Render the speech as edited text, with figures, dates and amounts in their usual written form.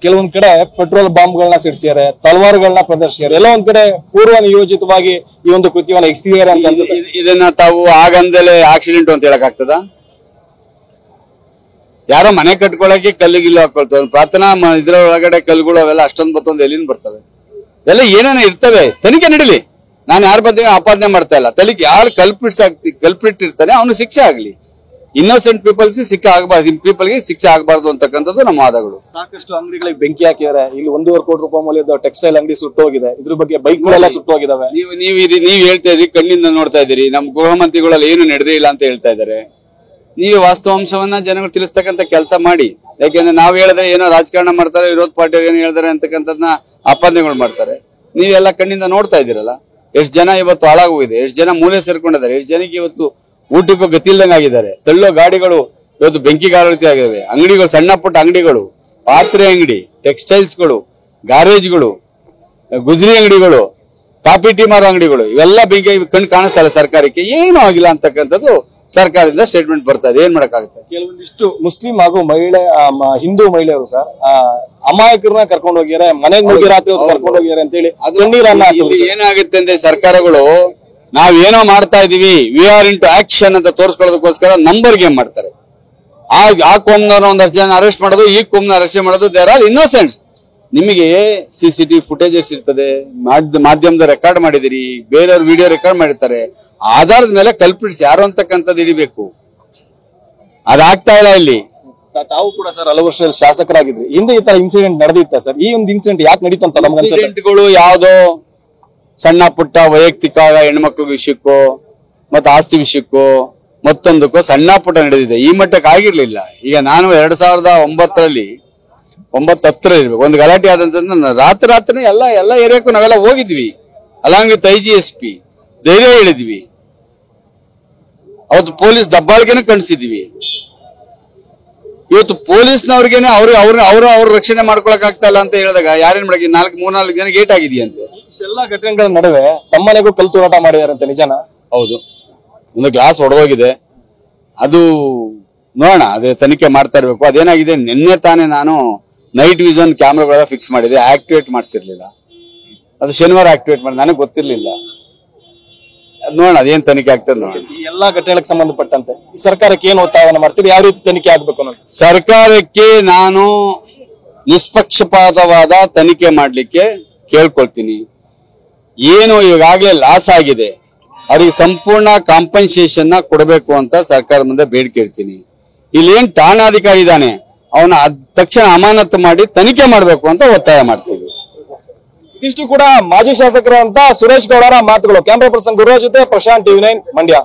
ಕೆಲವೊಂದ್ ಕಡೆ ಪೆಟ್ರೋಲ್ ಬಾಂಬ್ಗಳನ್ನ ಸಿಡಿಸಿದ್ದಾರೆ, ತಲವಾರುಗಳನ್ನ ಪ್ರದರ್ಶಿಸಿದ್ದಾರೆ, ಎಲ್ಲ ಒಂದ್ ಕಡೆ ಪೂರ್ವ ನಿಯೋಜಿತವಾಗಿ ಈ ಒಂದು ಕೃತ್ಯವನ್ನ ಎಸಗಿದ್ದಾರೆ ಅಂತ ಅನ್ಸುತ್ತೆ. ಇದನ್ನ ತಾವು ಆಗಂದಲೇ ಆಕ್ಸಿಡೆಂಟ್ ಅಂತ ಹೇಳಕ್ ಆಗ್ತದ? ಯಾರೋ ಮನೆ ಕಟ್ಕೊಳಕ್ಕೆ ಕಲ್ಲಿಗಿಲ್ಲು ಹಾಕೊಳ್ತಾರೆ, ಪ್ರಾರ್ಥನಾ ಇದ್ರ ಒಳಗಡೆ ಕಲ್ಲುಗಳು ಅವೆಲ್ಲ ಅಷ್ಟೊಂದು ಬತ್ತೊಂದು ಎಲ್ಲಿಂದ ಬರ್ತವೆ? ಎಲ್ಲ ಏನೇನೋ ಇರ್ತವೆ, ತನಿಖೆ ನಡೀಲಿ. ನಾನು ಯಾರ ಬಗ್ಗೆ ಆಪಾದನೆ ಮಾಡ್ತಾ ಇಲ್ಲ. ತನಿಖೆ ಯಾರು ಕಲ್ಪಿಟ್ ಇರ್ತಾನೆ ಅವನು ಶಿಕ್ಷೆ ಆಗ್ಲಿ. ಇನ್ನೋಸೆಂಟ್ ಪೀಪಲ್ಸ್ಗೆ ಶಿಕ್ಷೆ ಆಗಬಾರ್ದು, ಪೀಪಲ್ಗೆ ಶಿಕ್ಷೆ ಆಗಬಾರ್ದು ಅಂತಕ್ಕಂಥದ್ದು ನಮ್ಮ ವಾದಗಳು. ಸಾಕಷ್ಟು ಅಂಗಡಿಗಳಿಗೆ ಬೆಂಕಿ ಹಾಕಿದ್ದಾರೆ. ಇಲ್ಲಿ 1.5 ಕೋಟಿ ರೂಪಾಯಿ ಮೌಲ್ಯದ ಟೆಕ್ಸ್ಟೈಲ್ ಅಂಗಡಿ ಸುಟ್ಟೋಗಿದೆ. ಇದ್ರ ಬಗ್ಗೆ ಬೈಕ್ಗಳೆಲ್ಲ ಸುಟ್ಟೋಗಿದಾವೆ. ನೀವ್ ಹೇಳ್ತಾ ಇದ್ರಿ, ಕಣ್ಣಿಂದ ನೋಡ್ತಾ ಇದ್ದೀರಿ. ನಮ್ ಗೃಹ ಮಂತ್ರಿಗಳಲ್ಲಿ ಏನು ನಡೆದೇ ಇಲ್ಲ ಅಂತ ಹೇಳ್ತಾ ಇದ್ದಾರೆ. ನೀವೇ ವಾಸ್ತವಾಂಶವನ್ನ ಜನಗಳು ತಿಳಿಸ್ತಕ್ಕಂಥ ಕೆಲಸ ಮಾಡಿ. ಯಾಕೆಂದ್ರೆ ನಾವ್ ಹೇಳಿದ್ರೆ ಏನೋ ರಾಜಕಾರಣ ಮಾಡ್ತಾರೆ, ವಿರೋಧ ಪಾರ್ಟಿಯವ್ರು ಏನೋ ಹೇಳ್ತಾರೆ ಅಂತಕ್ಕಂಥದ್ನ ಆಪಾದನೆಗಳು ಮಾಡ್ತಾರೆ. ನೀವೆಲ್ಲ ಕಣ್ಣಿಂದ ನೋಡ್ತಾ ಇದ್ದೀರಲ್ಲ, ಎಷ್ಟು ಜನ ಇವತ್ತು ಹಾಳಾಗೋಗಿದೆ, ಎಷ್ಟು ಜನ ಮೂಲೆ ಸೇರ್ಕೊಂಡಿದ್ದಾರೆ, ಎಷ್ಟು ಜನಕ್ಕೆ ಇವತ್ತು ಊಟಕ್ಕೂ ಗತಿ ಇಲ್ದಂಗೆ ಆಗಿದ್ದಾರೆ. ತಳ್ಳೋ ಗಾಡಿಗಳು ಇವತ್ತು ಬೆಂಕಿಗಾರ ಆಗಿದ್ದಾವೆ. ಅಂಗಡಿಗಳು, ಸಣ್ಣ ಪುಟ್ಟ ಅಂಗಡಿಗಳು, ಪಾತ್ರೆ ಅಂಗಡಿ, ಟೆಕ್ಸ್ಟೈಲ್ಸ್ಗಳು, ಗ್ಯಾರೇಜ್ಗಳು, ಗುಜರಿ ಅಂಗಡಿಗಳು, ಕಾಫಿ ಟೀ ಮಾರೋ ಅಂಗಡಿಗಳು, ಇವೆಲ್ಲ ಬೆಂಕಿ ಕಣ್ಣು ಕಾಣಿಸ್ತಾ ಇಲ್ಲ. ಸರ್ಕಾರಕ್ಕೆ ಏನೂ ಆಗಿಲ್ಲ ಅಂತಕ್ಕಂಥದ್ದು ಸರ್ಕಾರದಿಂದ ಸ್ಟೇಟ್ಮೆಂಟ್ ಬರ್ತಾ ಇದೆ. ಏನ್ ಮಾಡಕ್ಕಾಗುತ್ತೆ? ಕೆಲವೊಂದಿಷ್ಟು ಮುಸ್ಲಿಂ ಹಾಗೂ ಹಿಂದೂ ಮಹಿಳೆಯರು ಸರ್ ಅಮಾಯಕರನ್ನ ಕರ್ಕೊಂಡು ಹೋಗ್ಯಾರೆ, ಮನೆಗೆ ನುಗ್ಗಿರಾತ್ರಿ ಕರ್ಕೊಂಡು ಹೋಗ್ಯಾರೆ ಅಂತ ಹೇಳಿ ಏನಾಗುತ್ತೆ ಅಂದ್ರೆ, ಸರ್ಕಾರಗಳು ನಾವೇನೋ ಮಾಡ್ತಾ ಇದೀವಿ, ವಿ ಆರ್ ಇಂಟು ಆಕ್ಷನ್ ಅಂತ ತೋರಿಸ್ಕೊಳ್ಳೋದಕ್ಕೋಸ್ಕರ ನಂಬರ್ ಗೇಮ್ ಮಾಡ್ತಾರೆ. ಆ ಕೋಮ್ನವ್ರ ಒಂದಷ್ಟು ಜನ ಅರೆಸ್ಟ್ ಮಾಡೋದು, ಈ ಕೋಮ್ನ ಅರೆಸ್ಟ್ ಮಾಡೋದು, ದೇರ್ ಆರ್ ಇನ್ನೋಸೆಂಟ್ಸ್. ನಿಮಗೆ CCTV ಫುಟೇಜಸ್ ಇರ್ತದೆ, ಮಾಧ್ಯಮದ ರೆಕಾರ್ಡ್ ಮಾಡಿದಿರಿ, ಬೇರೆಯವ್ರ ವಿಡಿಯೋ ರೆಕಾರ್ಡ್ ಮಾಡಿರ್ತಾರೆ. ಆಧಾರದ ಮೇಲೆ ಕಲ್ಪಿಟ್ಸ್ ಯಾರು ಅಂತಕ್ಕಂಥದ್ದು ಹಿಡಿಬೇಕು. ಅದಾಗ್ತಾ ಇಲ್ಲ ಇಲ್ಲಿ. ತಾವು ಕೂಡ ಸರ್ ಹಲವು ವರ್ಷ ಶಾಸಕರಾಗಿದ್ರಿ, ಹಿಂದೆ ಈ ತರ ಇನ್ಸಿಡೆಂಟ್ ನಡೆದಿತ್ತ ಸರ್? ಈ ಒಂದು ಇನ್ಸಿಡೆಂಟ್ ಯಾಕೆ ನಡೀತು ಅಂತ ನಮ್ಗೆ ಇನ್ಸಿಡೆಂಟ್ಗಳು ಯಾವುದೋ ಸಣ್ಣ ಪುಟ್ಟ ವೈಯಕ್ತಿಕ ಹೆಣ್ಮಕ್ಳ ವಿಷಯಕ್ಕೋ ಮತ್ತೆ ಆಸ್ತಿ ವಿಷಯಕ್ಕೋ ಮತ್ತೊಂದಕ್ಕೋ ಸಣ್ಣ ಪುಟ್ಟ ನಡೆದಿದೆ. ಈ ಮಟ್ಟಕ್ಕೆ ಆಗಿರ್ಲಿಲ್ಲ. ಈಗ ನಾನು 2009ರಲ್ಲಿ 9-10 ಇರ್ಬೇಕು, ಒಂದು ಗಲಾಟೆ ಆದಂತಂದ್ರೆ ರಾತ್ರಿ ಎಲ್ಲ ಏರಿಯಾಕ್ಕೂ ನಾವೆಲ್ಲ ಹೋಗಿದ್ವಿ. ಅಲಾಂಗ್ ವಿತ್ IGSP ಧೈರ್ಯ ಹೇಳಿದ್ವಿ. ಅವತ್ತು ಪೊಲೀಸ್ ದಬ್ಬಾಳಿಕೆನೂ ಕಣಿಸಿದ್ವಿ. ಇವತ್ತು ಪೊಲೀಸ್ನವ್ರಿಗೇನೆ ಅವ್ರ ರಕ್ಷಣೆ ಮಾಡ್ಕೊಳಕ್ ಆಗ್ತಾ ಇಲ್ಲ ಅಂತ ಹೇಳಿದಾಗ ಯಾರೇನ್ ಮಾಡಕ್ಕೆ 3-4 ಜನ ಗೇಟ್ ಆಗಿದೆಯಂತೆ. ಇಷ್ಟೆಲ್ಲ ಘಟನೆಗಳ ನಡುವೆ ತಮ್ಮನೆಗೂ ಕಲ್ಲು ತೂರಾಟ ಮಾಡಿದಾರಂತೆ, ನಿಜಾನ? ಹೌದು, ಒಂದು ಗ್ಲಾಸ್ ಹೊಡೆದೋಗಿದೆ. ಅದು ನೋಡೋಣ, ಅದೇ ತನಿಖೆ ಮಾಡ್ತಾ ಇರ್ಬೇಕು. ಅದೇನಾಗಿದೆ, ನಿನ್ನೆ ತಾನೇ ನಾನು ನೈಟ್ ವಿಷನ್ ಕ್ಯಾಮ್ರಾಗಳೆಲ್ಲ ಫಿಕ್ಸ್ ಮಾಡಿದೆ, ಆಕ್ಟಿವೇಟ್ ಮಾಡಿಸಿರ್ಲಿಲ್ಲ. ಅದು ಶನಿವಾರ ಆಕ್ಟಿವೇಟ್ ಮಾಡಿ, ನನಗೆ ಗೊತ್ತಿರ್ಲಿಲ್ಲ. ನೋಡೋಣ ಅದೇನ್ ತನಿಖೆ ಆಗ್ತದೆ ನೋಡೋಣ. ಈ ಎಲ್ಲಾ ಘಟನೆಗಳಿಗೆ ಸಂಬಂಧಪಟ್ಟಂತೆ ಈ ಸರ್ಕಾರಕ್ಕೆ ಏನು ಒತ್ತಾಯವನ್ನು ಮಾಡ್ತೀರಿ? ಯಾವ ರೀತಿ ತನಿಖೆ ಆಗ್ಬೇಕು ಅನ್ನೋದು? ಸರ್ಕಾರಕ್ಕೆ ನಾನು ನಿಷ್ಪಕ್ಷಪಾತವಾದ ತನಿಖೆ ಮಾಡ್ಲಿಕ್ಕೆ ಕೇಳ್ಕೊಳ್ತೀನಿ. ಏನು ಈಗಾಗಲೇ ಲಾಸ್ ಆಗಿದೆ ಅವ್ರಿಗೆ ಸಂಪೂರ್ಣ ಕಾಂಪನ್ಸೇಷನ್ ಕೊಡಬೇಕು ಅಂತ ಸರ್ಕಾರದ ಮುಂದೆ ಬೇಡಿಕೆ ಇಡ್ತೀನಿ. ಇಲ್ಲಿ ಏನ್ ಠಾಣಾಧಿಕಾರಿ ಇದ್ದಾನೆ ಅವನ ತಕ್ಷಣ ಅಮಾನತು ಮಾಡಿ ತನಿಖೆ ಮಾಡಬೇಕು ಅಂತ ಒತ್ತಾಯ ಮಾಡ್ತೀವಿ. ಇದಿಷ್ಟು ಕೂಡ ಮಾಜಿ ಶಾಸಕರು ಅಂತ ಸುರೇಶ್ ಗೌಡರ ಮಾತುಗಳು. ಕ್ಯಾಮರಾ ಪರ್ಸನ್ ಗುರುರಾಜ್ ಜೊತೆ ಪ್ರಶಾಂತ್, TV9 ಮಂಡ್ಯ.